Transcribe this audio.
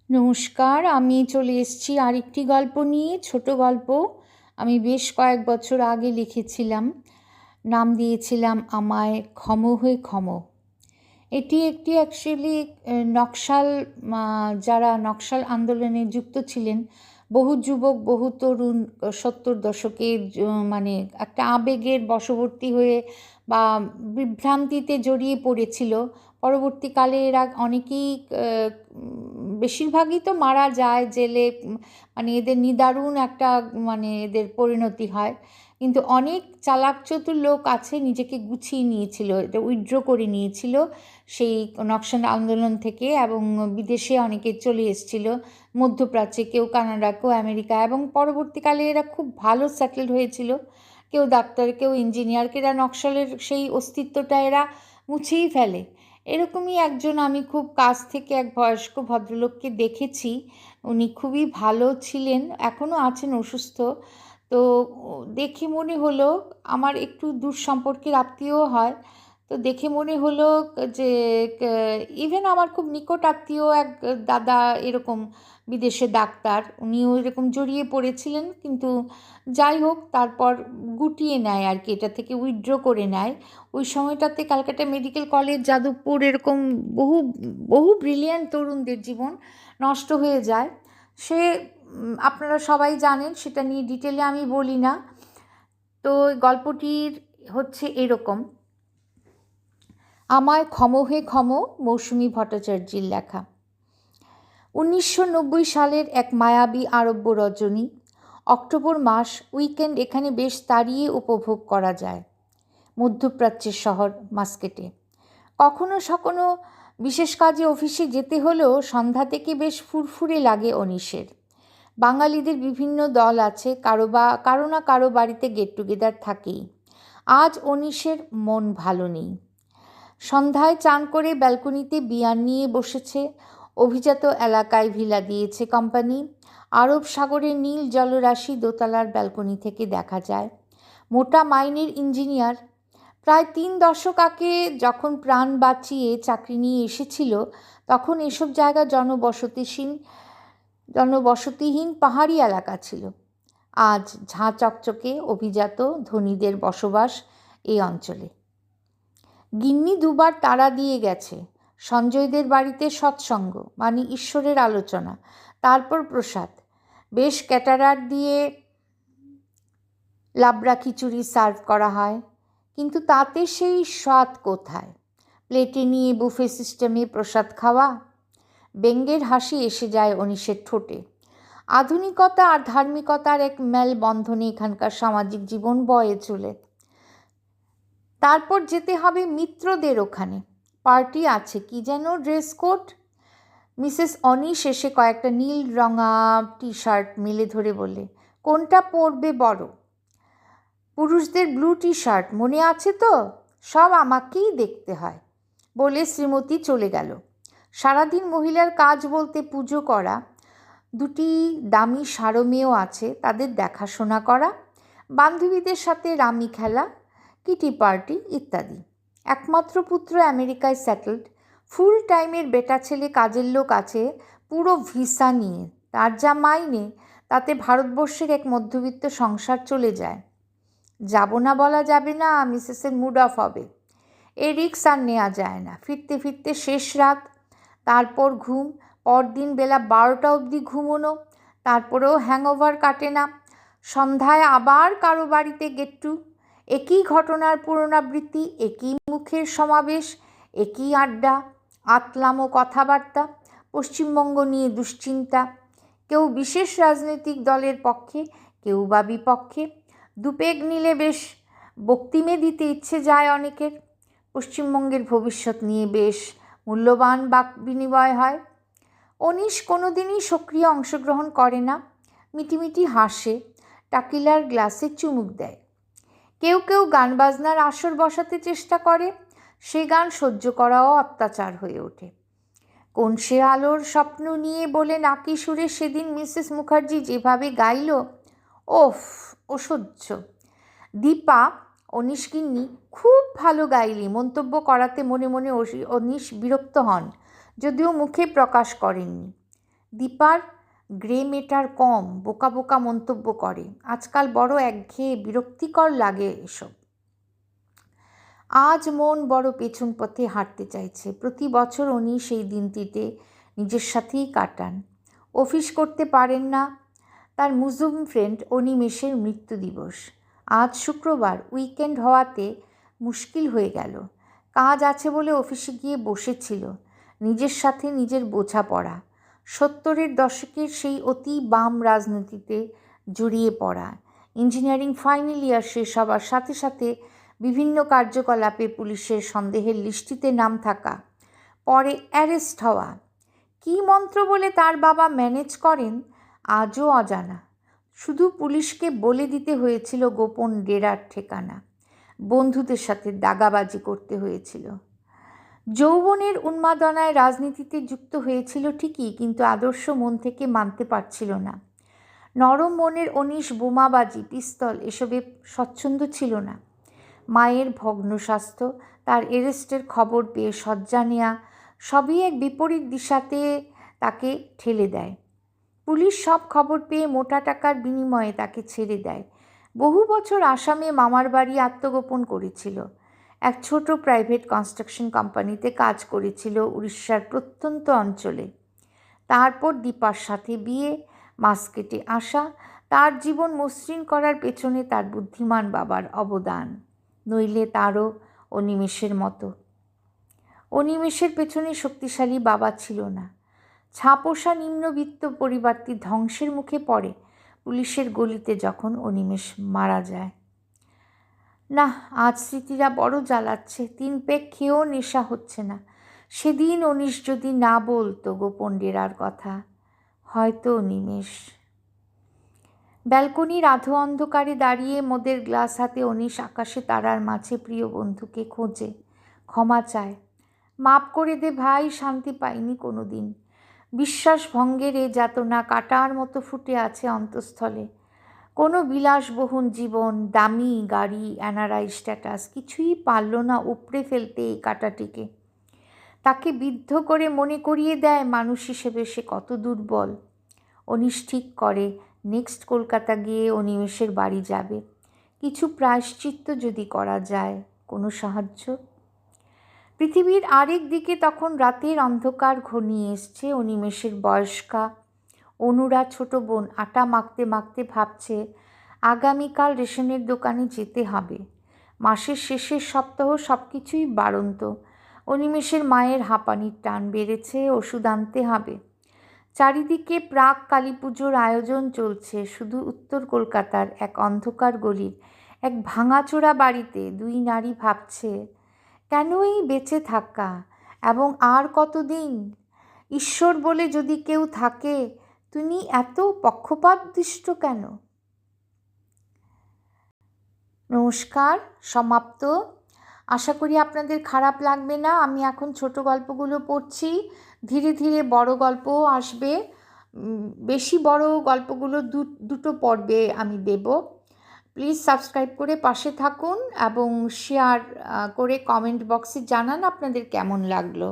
নমস্কার, আমি চলে এসেছি আরেকটি গল্প নিয়ে। ছোট গল্প আমি বেশ কয়েক বছর আগে লিখেছিলাম। নাম দিয়েছিলাম আমায় ক্ষম হয়ে ক্ষম। এটি একটি অ্যাকচুয়ালি নকশাল যারা নকশাল আন্দোলনে যুক্ত ছিলেন, বহু যুবক বহু তরুণ 70 দশকে মানে একটা আবেগের বশবর্তী হয়ে বা বিভ্রান্তিতে জড়িয়ে পড়েছিল। পরবর্তীকালে এরা অনেকেই বেশিরভাগই তো মারা যায় জেলে, মানে এদের নিদারুণ একটা মানে এদের পরিণতি হয়। কিন্তু অনেক চালাক চতুর লোক আছে নিজেকে গুছিয়ে নিয়েছিল, এটা উইথড্র করে নিয়েছিল সেই নকশাল আন্দোলন থেকে, এবং বিদেশে অনেকে চলে এসেছিল, মধ্যপ্রাচ্যে, কেউ কানাডা, কেউ আমেরিকা, এবং পরবর্তীকালে এরা খুব ভালো সেটেলড হয়েছিল। কেউ ডাক্তার, কেউ ইঞ্জিনিয়ার, এরা নকশালের সেই অস্তিত্বটা এরা মুছেই ফেলে। এরকমই একজন আমি খুব কাছ থেকে এক বয়স্ক ভদ্রলোককে দেখেছি। উনি খুবই ভালো ছিলেন, এখনও আছেন অসুস্থ। তো দেখে মনে হলো, আমার একটু দূর সম্পর্কের আত্মীয় হয়, তো দেখে মনে হলো যে ইভেন আমার খুব নিকট আত্মীয় এক দাদা এরকম বিদেশে ডাক্তার, উনিও এরকম জড়িয়ে পড়েছিলেন, কিন্তু যাই হোক তারপর গুটিয়ে নেয় আর কি, এটা থেকে উইথড্র করে নেয়। ওই সময়টাতে ক্যালকাটা মেডিকেল কলেজ, যাদবপুর, এরকম বহু বহু ব্রিলিয়ান্ট তরুণদের জীবন নষ্ট হয়ে যায়। সে আপনারা সবাই জানেন, সেটা নিয়ে ডিটেলে আমি বলি না। তো গল্পটির হচ্ছে এরকম, আমায় ক্ষম হে ক্ষম, মৌসুমী ভট্টাচার্যের লেখা। 1990 সালের এক মায়াবী আরব্য রজনী, অক্টোবর মাস, উইকেন্ড এখানে বেশ তাড়িয়ে উপভোগ করা যায়। মধ্যপ্রাচ্যের শহর মাস্কেটে কখনো সখনো বিশেষ কাজে অফিসে যেতে হলেও সন্ধ্যা থেকে বেশ ফুরফুরে লাগে অনিশের। বাঙালিদের বিভিন্ন দল আছে, কারো না কারো বাড়িতে গেট টুগেদার থাকেই। আজ অনিশের মন ভালো নেই। সন্ধ্যায় চান করে ব্যালকনিতে বিয়ার নিয়ে বসেছে। অভিজাত এলাকায় ভিলা দিয়েছে কোম্পানি। আরব সাগরের নীল জলরাশি দোতলার ব্যালকনি থেকে দেখা যায়। মোটা মাইনের ইঞ্জিনিয়ার, প্রায় 3 দশক আগে যখন প্রাণ বাঁচিয়ে চাকরি নিয়ে এসেছিল, তখন এসব জায়গা জনবসতিহীন পাহাড়ি এলাকা ছিল। আজ ঝাঁ চকচকে অভিজাত ধনীদের বসবাস এই অঞ্চলে। গিন্নি দুবার তাড়া দিয়ে গেছে। সঞ্জয়দের বাড়িতে সৎসঙ্গ মানে ঈশ্বরের আলোচনা, তারপর প্রসাদ। বেশ ক্যাটারার দিয়ে লাবড়া খিচুড়ি সার্ভ করা হয়, কিন্তু তাতে সেই স্বাদ কোথায়? প্লেটে নিয়ে বুফে সিস্টেমে প্রসাদ খাওয়া। ব্যঙ্গের হাসি এসে যায় অনিশের ঠোঁটে। আধুনিকতা আর ধার্মিকতার এক মেলবন্ধনে এখানকার সামাজিক জীবন বয়ে চলে। তারপর যেতে হবে মিত্রদের ওখানে, পার্টি আছে, কি যেন ড্রেস কোড। মিসেস অনিশ এসে কয়েকটা নীল রঙা টি শার্ট মেলে ধরে বললে, কোনটা পরবে বড়? পুরুষদের ব্লু টি শার্ট মনে আছে তো? সব আমাকেই দেখতে হয়, বলে শ্রীমতী চলে গেল। সারাদিন মহিলার কাজ বলতে পুজো করা, দুটি দামি সারো মেয়েও আছে, তাদের দেখাশোনা করা, বান্ধবীদের সাথে রামি খেলা, কিটি পার্টি ইত্যাদি। একমাত্র পুত্র আমেরিকায় সেটেলড, ফুল টাইমের বেটা ছেলে কাজের লোক আছে, পুরো ভিসা নিয়ে। তার যা মাইনে, তাতে ভারতবর্ষের এক মধ্যবিত্ত সংসার চলে যায়। যাব না বলা যাবে না, মিসেসের মুড অফ হবে। এই রিক্স আর নেওয়া যায় না। ফিরতে ফিরতে শেষ রাত, তারপর ঘুম, পরদিন বেলা 12টা অবধি ঘুমোনো, তারপরেও হ্যাংওভার কাটে না। সন্ধ্যায় আবার কারো বাড়িতে গেট্টু, একই ঘটনার পুনরাবৃত্তি, একই মুখের সমাবেশ, একই আড্ডা, আতলাম ও কথাবার্তা, পশ্চিমবঙ্গ নিয়ে দুশ্চিন্তা। কেউ বিশেষ রাজনৈতিক দলের পক্ষে, কেউ বা বিপক্ষে। দুপেগ নিলে বেশ বক্তিমে দিতে ইচ্ছে যায় অনেকের। পশ্চিমবঙ্গের ভবিষ্যৎ নিয়ে বেশ মূল্যবান বাক বিনিময় হয়। অনিশ কোনো দিনই সক্রিয় অংশগ্রহণ করে না, মিটিমিটি হাসে, টাকিলার গ্লাসে চুমুক দেয়। কেউ কেউ গান বাজনার আসর বসাতে চেষ্টা করে, সে গান সহ্য করাও অত্যাচার হয়ে ওঠে। কোন সে আলোর স্বপ্ন নিয়ে বলে নাকি সুরে সেদিন মিসেস মুখার্জি যেভাবে গাইল, ওফ, অসহ্য। দীপা, অনিশ গিন্নি, খুব ভালো গাইলি মন্তব্য করাতে মনে মনে অনিশ বিরক্ত হন, যদিও মুখে প্রকাশ করেননি। দীপার গ্রে মেটার কম, বোকা বোকা মন্তব্য করে। আজকাল বড় একঘেয়ে বিরক্তিকর লাগে এসব। আজ মন বড় পেছন পথে হাঁটতে চাইছে। প্রতি বছর উনি সেই দিনটিতে নিজের সাথেই কাটান। অফিস করতে পারেন না। তার মুসলিম ফ্রেন্ড অনিমেষের মৃত্যু দিবস। আজ শুক্রবার, উইকেন্ড হওয়াতে মুশকিল হয়ে গেল। কাজ আছে বলে অফিসে গিয়ে বসেছিল। নিজের সাথে নিজের বোঝাপড়া, 70-এর দশকের সেই অতি বাম রাজনীতিতে জড়িয়ে পড়া, ইঞ্জিনিয়ারিং ফাইনাল ইয়ার শেষ হবার সাথে সাথে বিভিন্ন কার্যকলাপে পুলিশের সন্দেহের লিস্টিতে নাম থাকা, পরে অ্যারেস্ট হওয়া। কী মন্ত্র বলে তার বাবা ম্যানেজ করেন আজও অজানা। শুধু পুলিশকে বলে দিতে হয়েছিল গোপন ডেরার ঠিকানা। বন্ধুদের সাথে দাগাবাজি করতে হয়েছিল। যৌবনের উন্মাদনায় রাজনীতিতে যুক্ত হয়েছিল ঠিকই, কিন্তু আদর্শ মন থেকে মানতে পারছিল না। নরম মনের অনিশ বোমাবাজি, পিস্তল এসবে স্বচ্ছন্দ ছিল না। মায়ের ভগ্ন স্বাস্থ্য, তার এরেস্টের খবর পেয়ে শয্যা নেয়া, সবই এক বিপরীত দিশাতে তাকে ঠেলে দেয়। পুলিশ সব খবর পেয়ে মোটা টাকার বিনিময়ে তাকে ছেড়ে দেয়। বহু বছর আসামে মামার বাড়ি আত্মগোপন করেছিল। এক ছোট প্রাইভেট কনস্ট্রাকশন কোম্পানিতে কাজ করেছিল উড়িষ্যার প্রত্যন্ত অঞ্চলে। তারপর দীপার সাথে বিয়ে, মাস্কেটে আসা। তার জীবন মসৃণ করার পেছনে তার বুদ্ধিমান বাবার অবদান। নইলে তারও অনিমেষের মতো। অনিমেষের পেছনে শক্তিশালী বাবা ছিল না। ছাপোষা নিম্নবিত্ত পরিবারটি ধ্বংসের মুখে পড়ে পুলিশের গলিতে যখন অনিমেষ মারা যায়। না, আজ স্মৃতিরা বড় জ্বালাচ্ছে। 3 পেগ খেয়েও নেশা হচ্ছে না। সেদিন অনিশ যদি না বলতো গোপন ডেরার কথা, হয়তো অনিমেষ। ব্যালকনির আধো অন্ধকারে দাঁড়িয়ে মদের গ্লাস হাতে অনিশ আকাশে তারার মাঝে প্রিয় বন্ধুকে খোঁজে, ক্ষমা চায়। মাপ করে দে ভাই, শান্তি পাইনি কোনো দিন। বিশ্বাস ভঙ্গের এ যাতনা কাটার মতো ফুটে আছে অন্তঃস্থলে। কোনো বিলাসবহুল জীবন, দামি গাড়ি, এনআরআই স্ট্যাটাস কিছুই পারল না উপড়ে ফেলতে এই কাটাটিকে। তাকে বিদ্ধ করে মনে করিয়ে দেয় মানুষ হিসেবে সে কত দুর্বল। অনিশ ঠিক করে নেক্সট কলকাতা গিয়ে অনিমেষের বাড়ি যাবে। কিছু প্রায়শ্চিত্ত যদি করা যায়, কোনো সাহায্য। পৃথিবীর আরেক দিকে তখন রাতের অন্ধকার ঘনিয়ে এসছে। অনিমেষের বয়স্কা অনুরা ছোট বোন আটা মাখতে মাখতে ভাবছে আগামীকাল রেশনের দোকানে যেতে হবে। মাসের শেষের সপ্তাহ সব কিছুই বাড়ন্ত। অনিমেষের মায়ের হাঁপানির টান বেড়েছে, ওষুধ আনতে হবে। চারিদিকে প্রাক কালী পুজোর আয়োজন চলছে। শুধু উত্তর কলকাতার এক অন্ধকার গলির এক ভাঙাচোরা বাড়িতে 2 নারী ভাবছে, কেন এই বেঁচে থাকা, এবং আর কতদিন? ঈশ্বর বলে যদি কেউ থাকে, তুমি এত পক্ষপাতদুষ্ট কেন? নমস্কার, সমাপ্ত। আশা করি আপনাদের খারাপ লাগবে না। আমি এখন ছোট গল্পগুলো পড়ছি, ধীরে ধীরে বড় গল্পও আসবে। বেশি বড় গল্পগুলো দুটো পর্বে আমি দেব। প্লিজ সাবস্ক্রাইব করে পাশে থাকুন এবং শেয়ার করে কমেন্ট বক্সে জানান আপনাদের কেমন লাগলো।